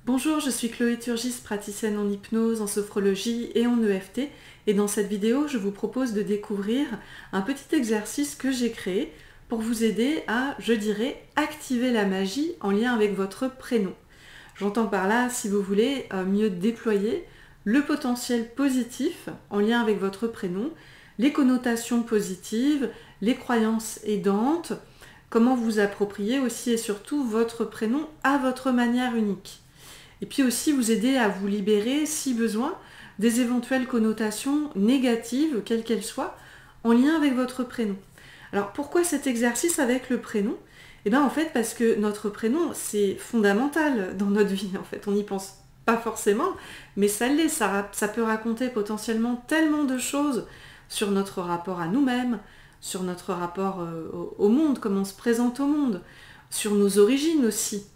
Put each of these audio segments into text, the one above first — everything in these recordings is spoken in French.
Bonjour, je suis Chloé Turgis, praticienne en hypnose, en sophrologie et en EFT. Et dans cette vidéo, je vous propose de découvrir un petit exercice que j'ai créé pour vous aider à, je dirais, activer la magie en lien avec votre prénom. J'entends par là, si vous voulez, mieux déployer le potentiel positif en lien avec votre prénom, les connotations positives, les croyances aidantes, comment vous approprier aussi et surtout votre prénom à votre manière unique. Et puis aussi vous aider à vous libérer, si besoin, des éventuelles connotations négatives, quelles qu'elles soient, en lien avec votre prénom. Alors pourquoi cet exercice avec le prénom ? Eh bien en fait parce que notre prénom c'est fondamental dans notre vie en fait, on n'y pense pas forcément, mais ça l'est, ça peut raconter potentiellement tellement de choses sur notre rapport à nous-mêmes, sur notre rapport au monde, comment on se présente au monde, sur nos origines aussi.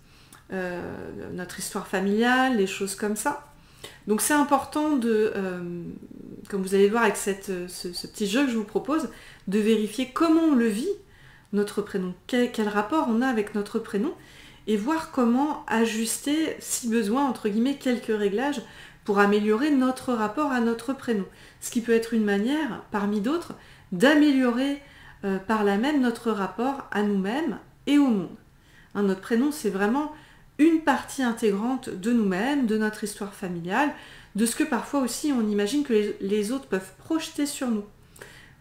Notre histoire familiale, les choses comme ça. Donc c'est important de, comme vous allez voir avec ce petit jeu que je vous propose, de vérifier comment on le vit, notre prénom, quel rapport on a avec notre prénom, et voir comment ajuster, si besoin, entre guillemets, quelques réglages pour améliorer notre rapport à notre prénom. Ce qui peut être une manière, parmi d'autres, d'améliorer par là même notre rapport à nous-mêmes et au monde. Hein, notre prénom, c'est vraiment une partie intégrante de nous-mêmes, de notre histoire familiale, de ce que parfois aussi on imagine que les autres peuvent projeter sur nous,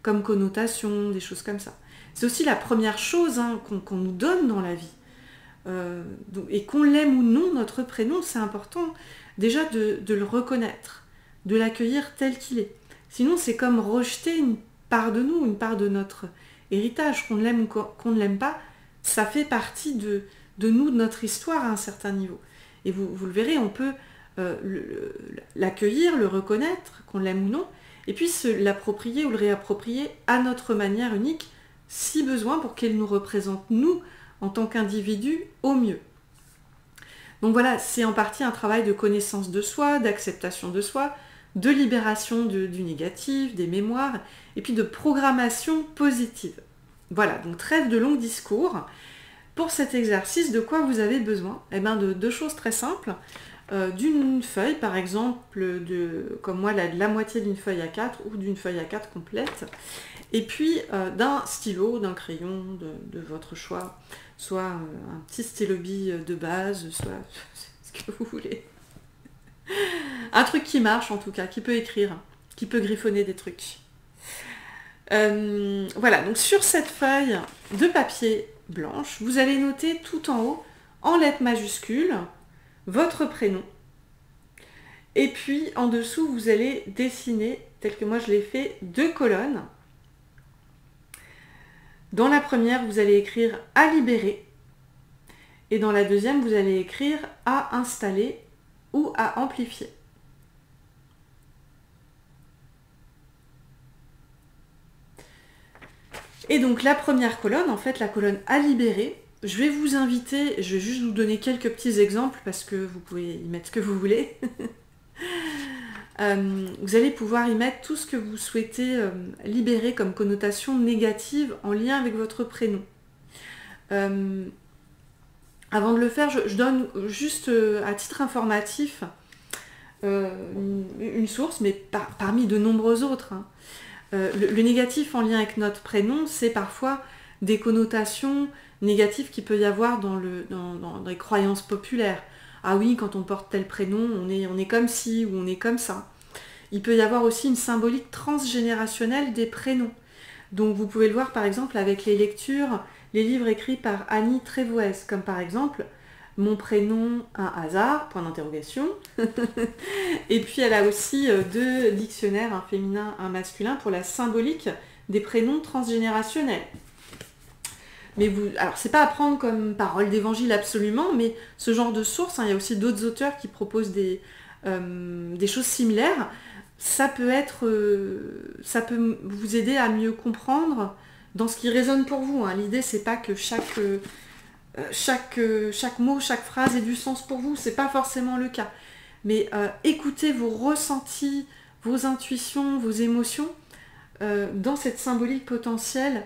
comme connotation, des choses comme ça. C'est aussi la première chose qu'on nous donne dans la vie. Et qu'on l'aime ou non, notre prénom, c'est important déjà de le reconnaître, de l'accueillir tel qu'il est. Sinon, c'est comme rejeter une part de nous, une part de notre héritage, qu'on l'aime ou qu'on ne l'aime pas, ça fait partie de nous, de notre histoire à un certain niveau. Et vous le verrez, on peut l'accueillir, le reconnaître, qu'on l'aime ou non, et puis se l'approprier ou le réapproprier à notre manière unique, si besoin, pour qu'elle nous représente, nous, en tant qu'individus, au mieux. Donc voilà, c'est en partie un travail de connaissance de soi, d'acceptation de soi, de libération du négatif, des mémoires, et puis de programmation positive. Voilà, donc trêve de longs discours. Pour cet exercice, de quoi vous avez besoin ? Eh bien de deux choses très simples. D'une feuille, par exemple, comme moi, la moitié d'une feuille A4 ou d'une feuille A4 complète. Et puis d'un stylo, d'un crayon de votre choix. Soit un petit stylo-bille de base, soit ce que vous voulez. Un truc qui marche en tout cas, qui peut écrire, qui peut griffonner des trucs. Voilà, donc sur cette feuille de papier blanche, vous allez noter tout en haut, en lettres majuscules, votre prénom. Et puis en dessous, vous allez dessiner, tel que moi je l'ai fait, 2 colonnes. Dans la première, vous allez écrire « à libérer » et dans la deuxième, vous allez écrire « à installer » ou « à amplifier ». Et donc la première colonne, en fait la colonne à libérer, je vais vous inviter, je vais juste vous donner quelques petits exemples parce que vous pouvez y mettre ce que vous voulez. Vous allez pouvoir y mettre tout ce que vous souhaitez libérer comme connotation négative en lien avec votre prénom. Avant de le faire, je donne juste à titre informatif une source, mais parmi de nombreuses autres. Le négatif en lien avec notre prénom, c'est parfois des connotations négatives qu'il peut y avoir dans les croyances populaires. Ah oui, quand on porte tel prénom, on est comme ci ou on est comme ça. Il peut y avoir aussi une symbolique transgénérationnelle des prénoms. Donc vous pouvez le voir par exemple avec les lectures, les livres écrits par Annie Trévoez, comme par exemple « Mon prénom, un hasard », point d'interrogation. Et puis elle a aussi 2 dictionnaires, un féminin, un masculin, pour la symbolique des prénoms transgénérationnels. Mais alors c'est pas à prendre comme parole d'évangile absolument, mais ce genre de source, il y a aussi d'autres auteurs qui proposent des choses similaires. Ça peut vous aider à mieux comprendre dans ce qui résonne pour vous. L'idée c'est pas que chaque mot, chaque phrase ait du sens pour vous, c'est pas forcément le cas. Mais écoutez vos ressentis, vos intuitions, vos émotions dans cette symbolique potentielle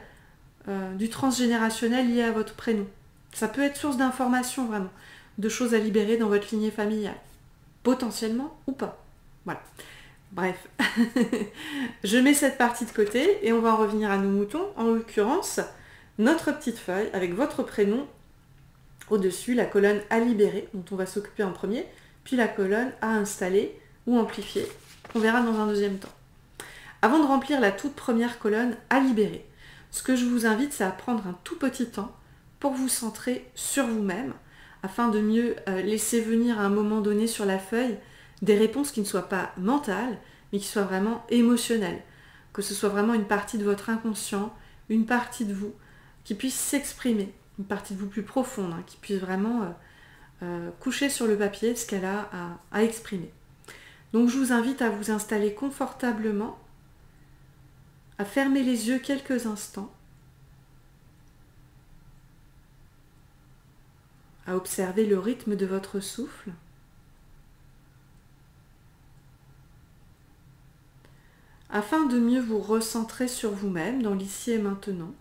du transgénérationnel lié à votre prénom. Ça peut être source d'information vraiment. de choses à libérer dans votre lignée familiale. Potentiellement ou pas. Voilà. Bref. Je mets cette partie de côté et on va en revenir à nos moutons. En l'occurrence, notre petite feuille avec votre prénom au-dessus, la colonne à libérer, dont on va s'occuper en premier, puis la colonne à installer ou amplifier, qu'on verra dans un deuxième temps. Avant de remplir la toute première colonne à libérer, ce que je vous invite, c'est à prendre un tout petit temps pour vous centrer sur vous-même, afin de mieux laisser venir à un moment donné sur la feuille des réponses qui ne soient pas mentales, mais qui soient vraiment émotionnelles. Que ce soit vraiment une partie de votre inconscient, une partie de vous, qui puisse s'exprimer, une partie de vous plus profonde, qui puisse vraiment coucher sur le papier ce qu'elle a à exprimer. Donc je vous invite à vous installer confortablement, à fermer les yeux quelques instants, à observer le rythme de votre souffle, afin de mieux vous recentrer sur vous-même dans l'ici et maintenant.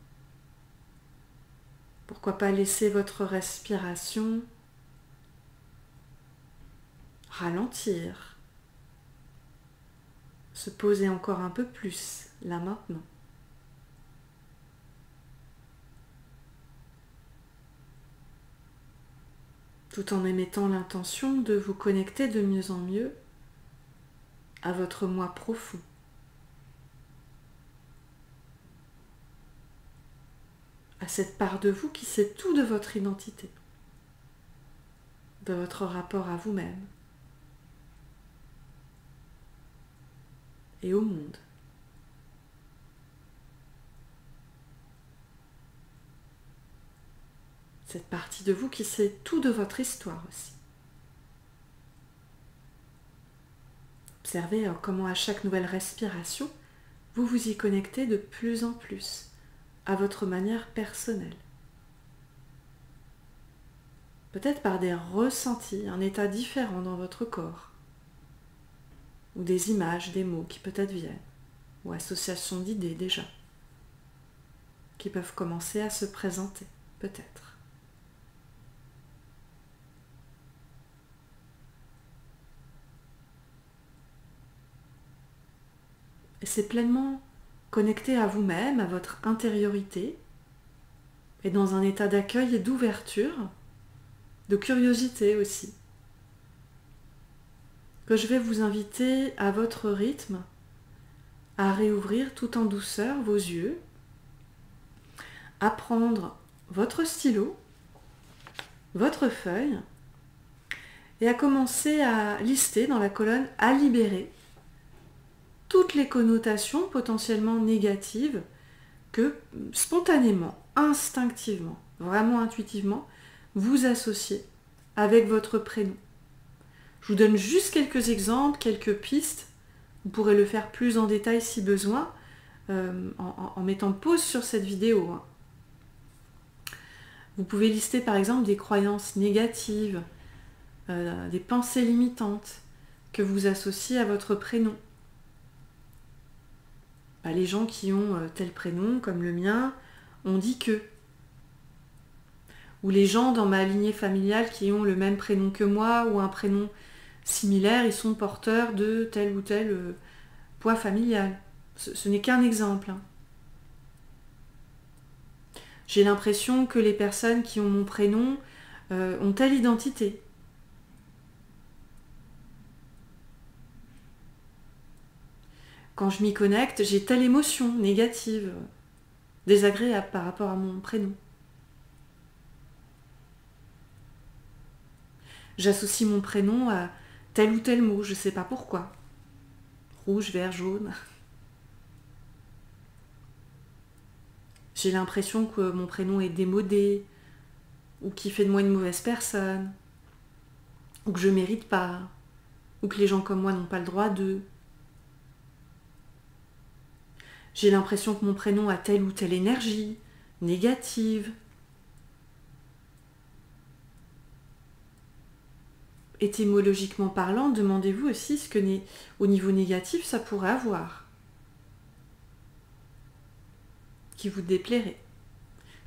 Pourquoi pas laisser votre respiration ralentir, se poser encore un peu plus, là maintenant. Tout en émettant l'intention de vous connecter de mieux en mieux à votre moi profond. À cette part de vous qui sait tout de votre identité, de votre rapport à vous-même et au monde. Cette partie de vous qui sait tout de votre histoire aussi. Observez comment à chaque nouvelle respiration, vous vous y connectez de plus en plus à votre manière personnelle. Peut-être par des ressentis, un état différent dans votre corps, ou des images, des mots qui peut-être viennent, ou associations d'idées déjà, qui peuvent commencer à se présenter, peut-être. Et c'est pleinement connecté à vous-même, à votre intériorité, et dans un état d'accueil et d'ouverture, de curiosité aussi, que je vais vous inviter à votre rythme à réouvrir tout en douceur vos yeux, à prendre votre stylo, votre feuille, et à commencer à lister dans la colonne à libérer toutes les connotations potentiellement négatives que spontanément, instinctivement, vraiment intuitivement, vous associez avec votre prénom. Je vous donne juste quelques exemples, quelques pistes. Vous pourrez le faire plus en détail si besoin, en mettant pause sur cette vidéo. Vous pouvez lister par exemple des croyances négatives, des pensées limitantes que vous associez à votre prénom. Les gens qui ont tel prénom, comme le mien, on dit que. Ou les gens dans ma lignée familiale qui ont le même prénom que moi ou un prénom similaire, ils sont porteurs de tel ou tel poids familial. Ce n'est qu'un exemple. J'ai l'impression que les personnes qui ont mon prénom ont telle identité. Quand je m'y connecte, j'ai telle émotion négative, désagréable par rapport à mon prénom. J'associe mon prénom à tel ou tel mot, je ne sais pas pourquoi. Rouge, vert, jaune. J'ai l'impression que mon prénom est démodé, ou qu'il fait de moi une mauvaise personne, ou que je ne mérite pas, ou que les gens comme moi n'ont pas le droit d'eux. J'ai l'impression que mon prénom a telle ou telle énergie, négative. Étymologiquement parlant, demandez-vous aussi ce que au niveau négatif ça pourrait avoir, qui vous déplairait.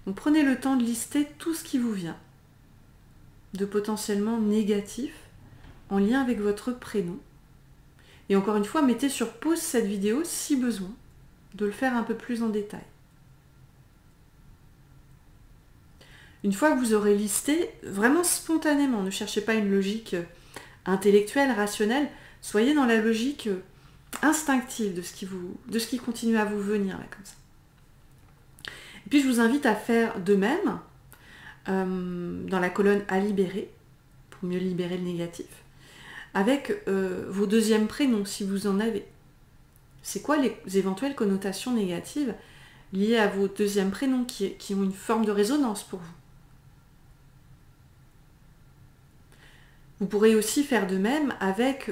Donc prenez le temps de lister tout ce qui vous vient. de potentiellement négatif en lien avec votre prénom. Et encore une fois, mettez sur pause cette vidéo si besoin de le faire un peu plus en détail. Une fois que vous aurez listé, vraiment spontanément, ne cherchez pas une logique intellectuelle, rationnelle, soyez dans la logique instinctive de ce qui continue à vous venir là comme ça. Et puis je vous invite à faire de même dans la colonne à libérer, pour mieux libérer le négatif, avec vos deuxièmes prénoms si vous en avez. C'est quoi les éventuelles connotations négatives liées à vos deuxièmes prénoms qui ont une forme de résonance pour vous? Vous pourrez aussi faire de même avec,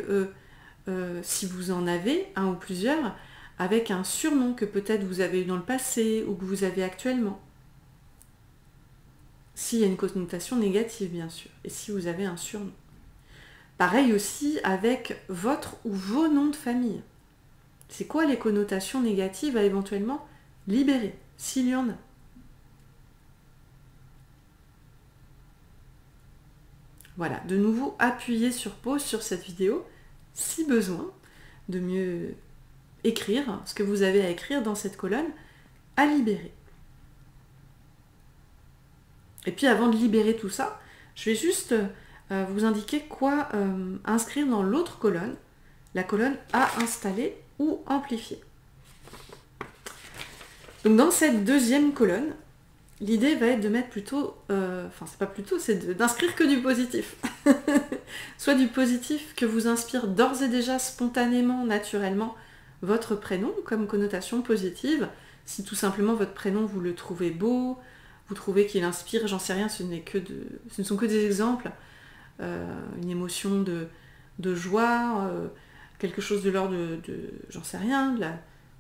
si vous en avez un ou plusieurs, avec un surnom que peut-être vous avez eu dans le passé ou que vous avez actuellement. S'il y a une connotation négative, bien sûr, et si vous avez un surnom. Pareil aussi avec votre ou vos noms de famille. C'est quoi les connotations négatives à éventuellement libérer, s'il y en a? Voilà, de nouveau, appuyez sur pause sur cette vidéo, si besoin, de mieux écrire ce que vous avez à écrire dans cette colonne à libérer. Et puis avant de libérer tout ça, je vais juste vous indiquer quoi inscrire dans l'autre colonne, la colonne à installer ou amplifier. Donc dans cette deuxième colonne, l'idée va être de mettre plutôt, c'est d'inscrire que du positif. Soit du positif que vous inspire d'ores et déjà spontanément, naturellement, votre prénom comme connotation positive. Si tout simplement votre prénom vous le trouvez beau, vous trouvez qu'il inspire, j'en sais rien, ce ne sont que des exemples, une émotion de joie, quelque chose de l'ordre j'en sais rien,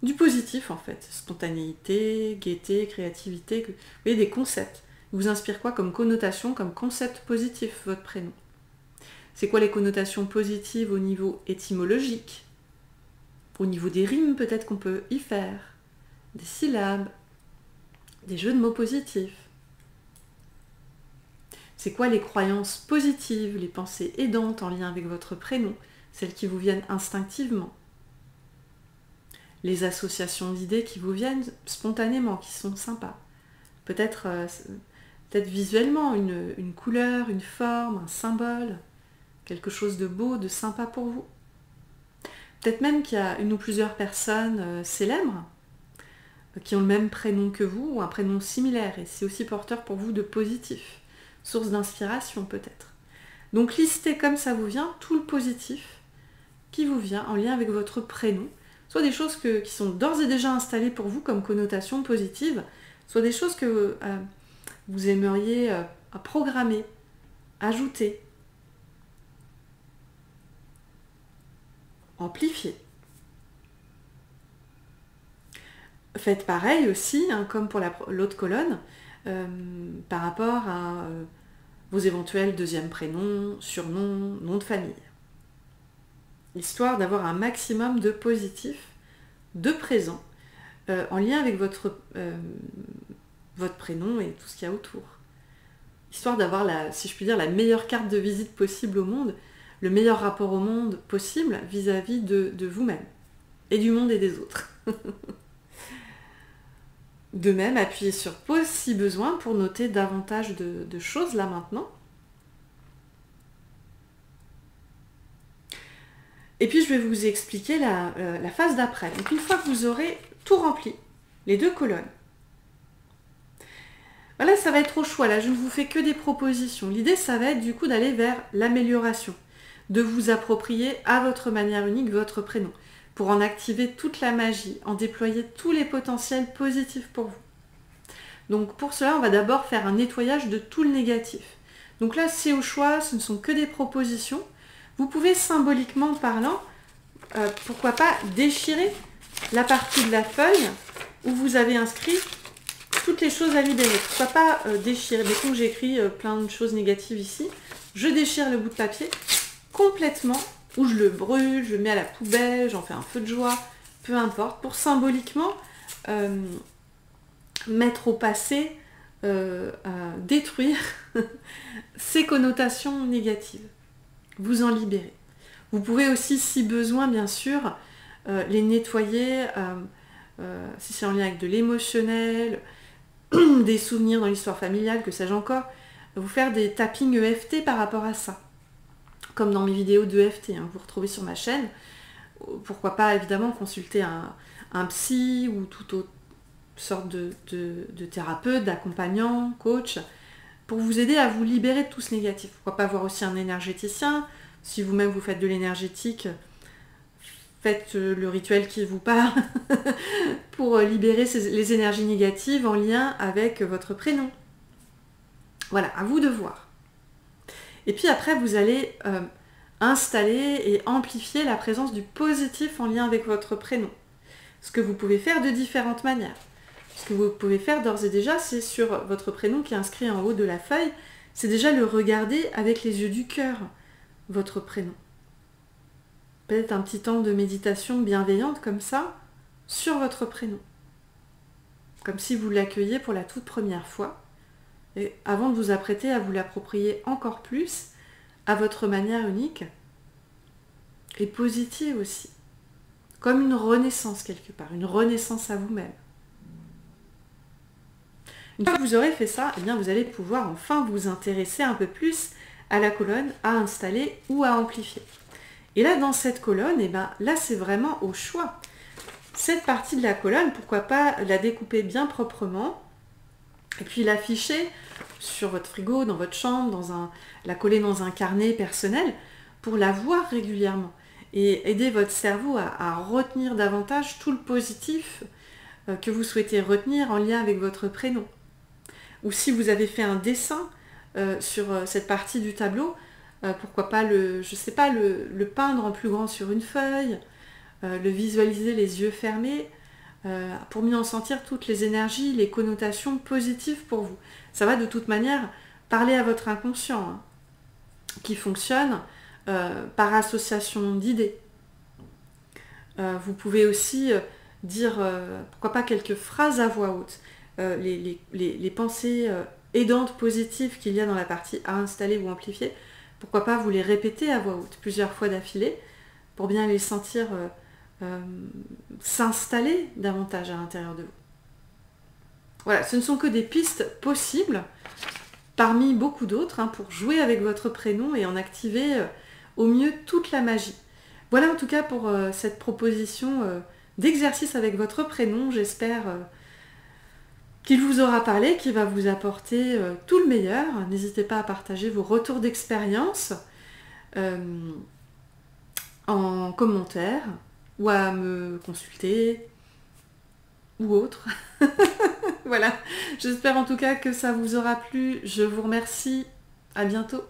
du positif en fait, spontanéité, gaieté, créativité, vous voyez, des concepts. Il vous inspire quoi comme connotation, comme concept positif, votre prénom? C'est quoi les connotations positives au niveau étymologique? Au niveau des rimes peut-être qu'on peut y faire, des syllabes, des jeux de mots positifs. C'est quoi les croyances positives, les pensées aidantes en lien avec votre prénom, celles qui vous viennent instinctivement? Les associations d'idées qui vous viennent spontanément, qui sont sympas. Peut-être visuellement, une couleur, une forme, un symbole, quelque chose de beau, de sympa pour vous. Peut-être même qu'il y a une ou plusieurs personnes célèbres qui ont le même prénom que vous, ou un prénom similaire, et c'est aussi porteur pour vous de positif, source d'inspiration peut-être. Donc listez comme ça vous vient tout le positif qui vous vient en lien avec votre prénom, soit des choses qui sont d'ores et déjà installées pour vous comme connotation positive, soit des choses que vous aimeriez programmer, ajouter, amplifier. Faites pareil aussi, comme pour l'autre colonne, par rapport à vos éventuels deuxièmes prénoms, surnoms, noms de famille. Histoire d'avoir un maximum de positif, de présent, en lien avec votre prénom et tout ce qu'il y a autour. Histoire d'avoir, si je puis dire, la meilleure carte de visite possible au monde, le meilleur rapport au monde possible vis-à-vis de vous-même, et du monde et des autres. De même, appuyez sur pause si besoin pour noter davantage de choses là maintenant. Et puis je vais vous expliquer la phase d'après. Donc une fois que vous aurez tout rempli, les deux colonnes, voilà, ça va être au choix. Là, je ne vous fais que des propositions. L'idée, ça va être du coup d'aller vers l'amélioration, de vous approprier à votre manière unique votre prénom, pour en activer toute la magie, en déployer tous les potentiels positifs pour vous. Donc pour cela, on va d'abord faire un nettoyage de tout le négatif. Donc là, c'est au choix, ce ne sont que des propositions. Vous pouvez symboliquement parlant, pourquoi pas déchirer la partie de la feuille où vous avez inscrit toutes les choses à libérer. Pourquoi pas déchirer, dès que j'ai écrit plein de choses négatives ici, je déchire le bout de papier complètement, ou je le brûle, je le mets à la poubelle, j'en fais un feu de joie, peu importe, pour symboliquement mettre au passé à détruire ces connotations négatives, vous en libérer. Vous pouvez aussi, si besoin, bien sûr, les nettoyer, si c'est en lien avec de l'émotionnel, des souvenirs dans l'histoire familiale, que sais-je encore, vous faire des tappings EFT par rapport à ça. Comme dans mes vidéos d'EFT, hein, vous retrouvez sur ma chaîne. Pourquoi pas, évidemment, consulter un psy ou toute autre sorte de thérapeute, d'accompagnant, coach, pour vous aider à vous libérer de tout ce négatif. Pourquoi pas voir aussi un énergéticien. Si vous-même vous faites de l'énergétique, faites le rituel qui vous parle pour libérer les énergies négatives en lien avec votre prénom. Voilà, à vous de voir. Et puis après, vous allez installer et amplifier la présence du positif en lien avec votre prénom. Ce que vous pouvez faire de différentes manières. Ce que vous pouvez faire d'ores et déjà, c'est sur votre prénom qui est inscrit en haut de la feuille, c'est déjà le regarder avec les yeux du cœur, votre prénom. Peut-être un petit temps de méditation bienveillante comme ça, sur votre prénom. Comme si vous l'accueilliez pour la toute première fois, et avant de vous apprêter à vous l'approprier encore plus, à votre manière unique, et positive aussi. Comme une renaissance quelque part, une renaissance à vous-même. Une fois que vous aurez fait ça, eh bien vous allez pouvoir enfin vous intéresser un peu plus à la colonne à installer ou à amplifier. Et là, dans cette colonne, eh bien, là c'est vraiment au choix. Cette partie de la colonne, pourquoi pas la découper bien proprement, et puis l'afficher sur votre frigo, dans votre chambre, la coller dans un carnet personnel, pour la voir régulièrement. Et aider votre cerveau à retenir davantage tout le positif que vous souhaitez retenir en lien avec votre prénom. Ou si vous avez fait un dessin sur cette partie du tableau, pourquoi pas le peindre en plus grand sur une feuille, le visualiser les yeux fermés, pour mieux en sentir toutes les énergies, les connotations positives pour vous. Ça va de toute manière parler à votre inconscient, hein, qui fonctionne par association d'idées. Vous pouvez aussi dire, pourquoi pas quelques phrases à voix haute. Les pensées aidantes, positives qu'il y a dans la partie à installer ou amplifier, pourquoi pas vous les répéter à voix haute plusieurs fois d'affilée pour bien les sentir s'installer davantage à l'intérieur de vous. Voilà, ce ne sont que des pistes possibles parmi beaucoup d'autres hein, pour jouer avec votre prénom et en activer au mieux toute la magie. Voilà en tout cas pour cette proposition d'exercice avec votre prénom. J'espère qu'il vous aura parlé, qu'il va vous apporter tout le meilleur. N'hésitez pas à partager vos retours d'expérience en commentaire ou à me consulter ou autre. Voilà, j'espère en tout cas que ça vous aura plu. Je vous remercie. À bientôt.